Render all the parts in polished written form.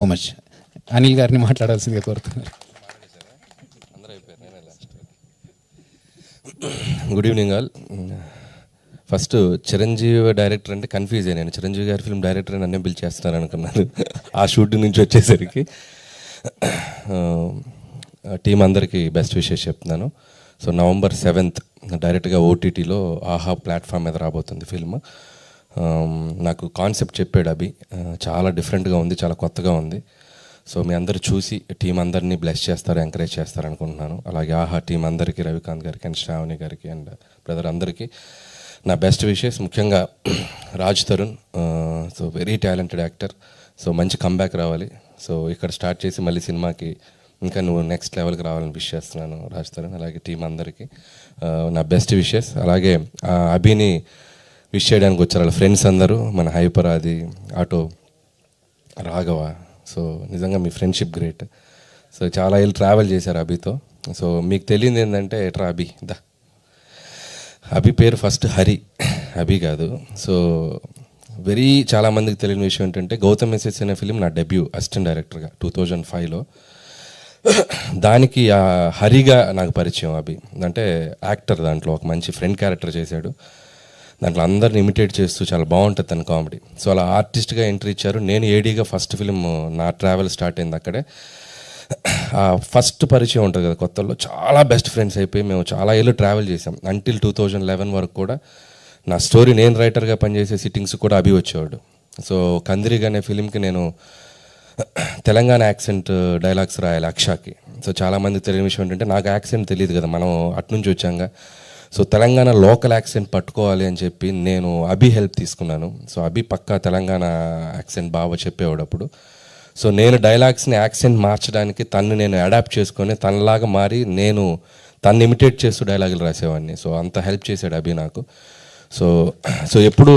So much. Anil గారిని మాట్లాడాల్సిందిగా కోరుతున్నారు. Good evening all. First Chiranjeevi director అంటే కన్ఫ్యూజ్ అయ్యాను. నేను చిరంజీవి గారి ఫిల్మ్ డైరెక్టర్ అని నన్నే పిలిచేస్తున్నారు అనుకున్నాను ఆ షూటింగ్ నుంచి వచ్చేసరికి. టీం అందరికీ బెస్ట్ విషెస్ చెప్తున్నాను. సో November 7th డైరెక్ట్గా ఓటీటీలో ఆహా ప్లాట్ఫామ్ మీద రాబోతుంది ఫిల్మ్. నాకు కాన్సెప్ట్ చెప్పాడు అభి, చాలా డిఫరెంట్గా ఉంది, చాలా కొత్తగా ఉంది. సో మీ అందరు చూసి టీం అందరినీ బ్లెస్ చేస్తారు, ఎంకరేజ్ చేస్తారు అనుకుంటున్నాను. అలాగే ఆహా టీం అందరికీ, రవికాంత్ గారికి అండ్ శ్రావణి గారికి అండ్ బ్రదర్ అందరికీ నా బెస్ట్ విషెస్. ముఖ్యంగా Raj Tarun, so very talented actor. So మంచి కంబ్యాక్ రావాలి. సో ఇక్కడ స్టార్ట్ చేసి మళ్ళీ సినిమాకి ఇంకా నువ్వు నెక్స్ట్ లెవెల్కి రావాలని విష్ చేస్తున్నాను రాజ్ తరుణ్. అలాగే టీం అందరికీ నా బెస్ట్ విషెస్. అలాగే అభిని విష్ చేయడానికి వచ్చారు వాళ్ళ ఫ్రెండ్స్ అందరూ, మన హైపరాది, ఆటో, రాఘవ. సో నిజంగా మీ ఫ్రెండ్షిప్ గ్రేట్. సో చాలా ఏళ్ళు ట్రావెల్ చేశారు అభితో. సో మీకు తెలియదు ఏంటంటే ఎట్రా అభి దా, అభి పేరు ఫస్ట్ హరి, అభి కాదు. సో చాలామందికి తెలియని విషయం ఏంటంటే గౌతమ్ ఎస్ఎస్ అనే ఫిలిం నా డెబ్యూ అసిస్టెంట్ డైరెక్టర్గా 2005లో. దానికి హరిగా నాకు పరిచయం అభి. అంటే యాక్టర్, దాంట్లో ఒక మంచి ఫ్రెండ్ క్యారెక్టర్ చేశాడు. దాంట్లో అందరిని ఇమిటేట్ చేస్తూ చాలా బాగుంటుంది తన కామెడీ. సో అలా ఆర్టిస్ట్గా ఎంట్రీ ఇచ్చారు. నేను ఏడీగా ఫస్ట్ ఫిలిం నా ట్రావెల్ స్టార్ట్ అయింది అక్కడే. ఫస్ట్ పరిచయం ఉంటుంది కదా కొత్తల్లో, చాలా బెస్ట్ ఫ్రెండ్స్ అయిపోయి మేము చాలా ఏళ్ళు ట్రావెల్ చేసాం. అంటిల్ 2011 వరకు కూడా నా స్టోరీ నేను రైటర్గా పనిచేసే సిట్టింగ్స్ కూడా అభి వచ్చేవాడు. సో కందిరిగా అనే ఫిలింకి నేను తెలంగాణ యాక్సెంట్ డైలాగ్స్ రాయాలి అక్షాకి. సో చాలామందికి తెలియని విషయం ఏంటంటే నాకు యాక్సెంట్ తెలియదు కదా, మనం అటునుంచి వచ్చాక. సో తెలంగాణ లోకల్ యాక్సెంట్ పట్టుకోవాలి అని చెప్పి నేను అభి హెల్ప్ తీసుకున్నాను. సో అభి పక్కా తెలంగాణ యాక్సెంట్ బాగా చెప్పేవాడు అప్పుడు. సో నేను డైలాగ్స్ని యాక్సెంట్ మార్చడానికి తను నేను అడాప్ట్ చేసుకొని తనలాగా మారి నేను తను ఇమిటేట్ చేస్తూ డైలాగులు రాసేవాడిని. సో అంత హెల్ప్ చేశాడు అభి నాకు. సో ఎప్పుడు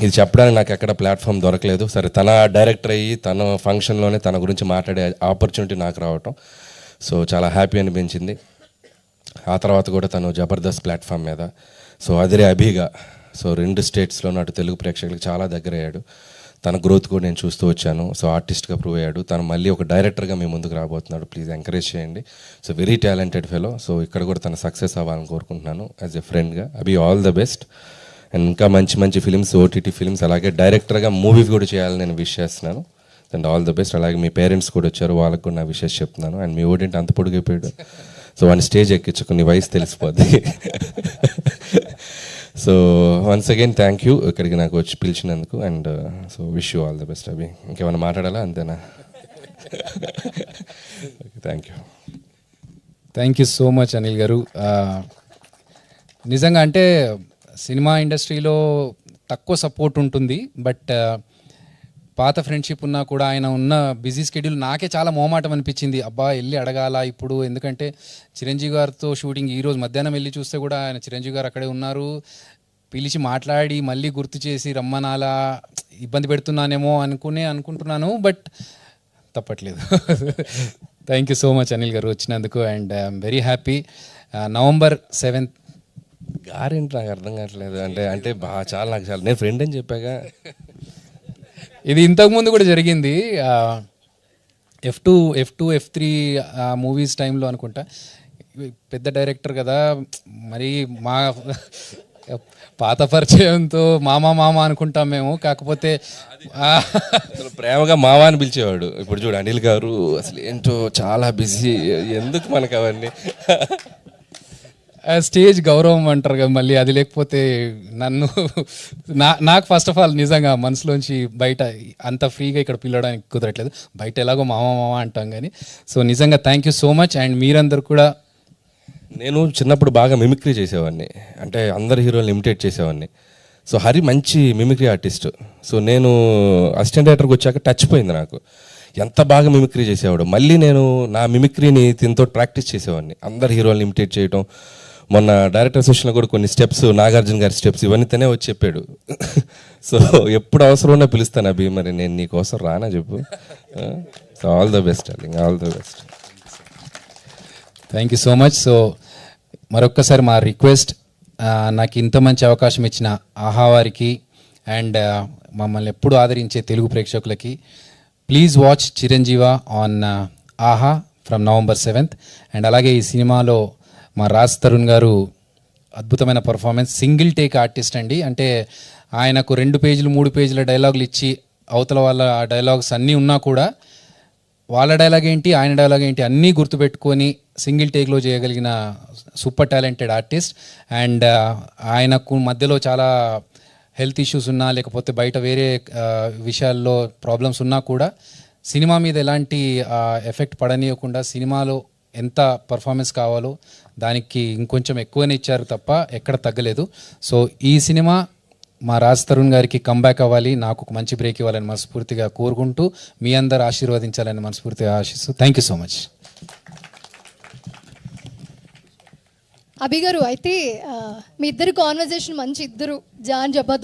ఇది చెప్పడానికి నాకు ఎక్కడ ప్లాట్ఫామ్ దొరకలేదు. సరే తన డైరెక్టర్ అయ్యి తన ఫంక్షన్లోనే తన గురించి మాట్లాడే ఆపర్చునిటీ నాకు రావటం సో చాలా హ్యాపీ అనిపించింది. ఆ తర్వాత కూడా తను జబర్దస్త్ ప్లాట్ఫామ్ మీద సో అదిరే అభిగా సో 2 స్టేట్స్లోనూ అటు తెలుగు ప్రేక్షకులకు చాలా దగ్గర అయ్యాడు. తన గ్రోత్ కూడా నేను చూస్తూ వచ్చాను. సో ఆర్టిస్ట్గా ప్రూవ్ అయ్యాడు. తను మళ్ళీ ఒక డైరెక్టర్గా మీ ముందుకు రాబోతున్నాడు. ప్లీజ్ ఎంకరేజ్ చేయండి. So very talented fellow. So ఇక్కడ కూడా తన సక్సెస్ అవ్వాలని కోరుకుంటున్నాను యాజ్ ఎ ఫ్రెండ్గా. అభి ఆల్ ద బెస్ట్. అండ్ ఇంకా మంచి మంచి ఫిలిమ్స్, ఓటీటీ ఫిలిమ్స్, అలాగే డైరెక్టర్గా మూవీ కూడా చేయాలని నేను విష్ చేస్తున్నాను. And all the best. అలాగే మీ పేరెంట్స్ కూడా వచ్చారు, వాళ్ళకు కూడా నా విషెస్ చెప్తున్నాను. అండ్ మీ ఓడింటి అంత పొడిగిపోయాడు, సో వాడిని స్టేజ్ ఎక్కించుకుని వయసు తెలిసిపోద్ది. So once again thank you ఇక్కడికి నాకు వచ్చి పిలిచినందుకు. And so wish you all the best Abhi. ఇంకేమైనా మాట్లాడాలా? అంతేనా? Thank you so much Anil గారు. నిజంగా అంటే సినిమా ఇండస్ట్రీలో తక్కువ సపోర్ట్ ఉంటుంది, బట్ పాత ఫ్రెండ్షిప్ ఉన్నా కూడా ఆయన ఉన్న బిజీ స్కెడ్యూల్ నాకే చాలా మోమాటం అనిపించింది. అబ్బా వెళ్ళి అడగాల ఇప్పుడు, ఎందుకంటే చిరంజీవి గారితో షూటింగ్ ఈరోజు మధ్యాహ్నం వెళ్ళి చూస్తే కూడా ఆయన చిరంజీవి గారు అక్కడే ఉన్నారు. పిలిచి మాట్లాడి మళ్ళీ గుర్తు చేసి రమ్మనాలా, ఇబ్బంది పెడుతున్నానేమో అనుకుంటున్నాను, బట్ తప్పట్లేదు. Thank you so much Anil గారు వచ్చినందుకు. And I'm very happy. November 7th గారేంటి నాకు అర్థం కావట్లేదు. అంటే బాగా చాలా నాకు చాలా నేను ఫ్రెండ్ అని చెప్పాగా. ఇది ఇంతకుముందు కూడా జరిగింది. F2, F3 మూవీస్ టైంలో అనుకుంటా. పెద్ద డైరెక్టర్ కదా, మరి మా పాత పరిచయంతో మామ అనుకుంటాం మేము. కాకపోతే ప్రేమగా మావా అని పిలిచేవాడు. ఇప్పుడు చూడు అనిల్ గారు అసలు ఏంటో చాలా బిజీ, ఎందుకు మనకు అవన్నీ. స్టేజ్ గౌరవం అంటారు కదా, మళ్ళీ అది లేకపోతే నాకు ఫస్ట్ ఆఫ్ ఆల్ నిజంగా మనసులోంచి బయట అంత ఫ్రీగా ఇక్కడ పిలవడానికి కుదరట్లేదు. బయట ఎలాగో మామ అంటాం కానీ. సో నిజంగా thank you so much. And మీరందరూ కూడా, నేను చిన్నప్పుడు బాగా మిమిక్రీ చేసేవాడిని, అంటే అందరు హీరోలను ఇమిటేట్ చేసేవాడిని. సో హరి మంచి మిమిక్రీ ఆర్టిస్ట్. సో నేను అసిస్టెంట్ డైరెక్టర్కి వచ్చాక టచ్ పోయింది నాకు, ఎంత బాగా మిమిక్రీ చేసేవాడు. మళ్ళీ నేను నా మిమిక్రీని దీంతో ప్రాక్టీస్ చేసేవాడిని, అందరు హీరోలను ఇమిటేట్ చేయటం. మొన్న డైరెక్టర్ సెషన్లో కూడా కొన్ని స్టెప్స్, నాగార్జున గారి స్టెప్స్ ఇవన్నీ తనే వచ్చి చెప్పాడు. సో ఎప్పుడు అవసరం ఉన్నా పిలుస్తాను అభి, మరి నేను నీకోసం రానా చెప్పు. So all the best darling, all the best. Thank you so much. So మరొక్కసారి మా రిక్వెస్ట్, నాకు ఇంత మంచి అవకాశం ఇచ్చిన ఆహా వారికి అండ్ మమ్మల్ని ఎప్పుడు ఆదరించే తెలుగు ప్రేక్షకులకి ప్లీజ్ వాచ్ చిరంజీవ ఆన్ ఆహా ఫ్రమ్ నవంబర్ 7th. అండ్ అలాగే ఈ సినిమాలో మా రాజ్ తరుణ్ గారు అద్భుతమైన పర్ఫార్మెన్స్, సింగిల్ టేక్ ఆర్టిస్ట్ అండి. అంటే ఆయనకు 2 పేజీలు 3 పేజీల డైలాగులు ఇచ్చి అవతల వాళ్ళ డైలాగ్స్ అన్నీ ఉన్నా కూడా వాళ్ళ డైలాగ్ ఏంటి ఆయన డైలాగ్ ఏంటి అన్నీ గుర్తుపెట్టుకొని సింగిల్ టేక్లో చేయగలిగిన సూపర్ టాలెంటెడ్ ఆర్టిస్ట్. అండ్ ఆయనకు మధ్యలో చాలా హెల్త్ ఇష్యూస్ ఉన్నా లేకపోతే బయట వేరే విషయాల్లో ప్రాబ్లమ్స్ ఉన్నా కూడా సినిమా మీద ఎలాంటి ఎఫెక్ట్ పడనీయకుండా సినిమాలో ఎంత పర్ఫార్మెన్స్ కావాలో దానికి ఇంకొంచెం ఎక్కువనే ఇచ్చారు తప్ప ఎక్కడ తగ్గలేదు. సో ఈ సినిమా మా రాజ్ తరుణ్ గారికి కంబ్యాక్ అవ్వాలి, నాకు ఒక మంచి బ్రేక్ ఇవ్వాలని మనస్ఫూర్తిగా కోరుకుంటూ మీ అందరు ఆశీర్వదించాలని మనస్ఫూర్తిగా ఆశిస్తూ థ్యాంక్ యూ సో మచ్. అభి గారు, అయితే మీ ఇద్దరు కాన్వర్జేషన్ మంచి, ఇద్దరు జాన్ జబర్దస్త్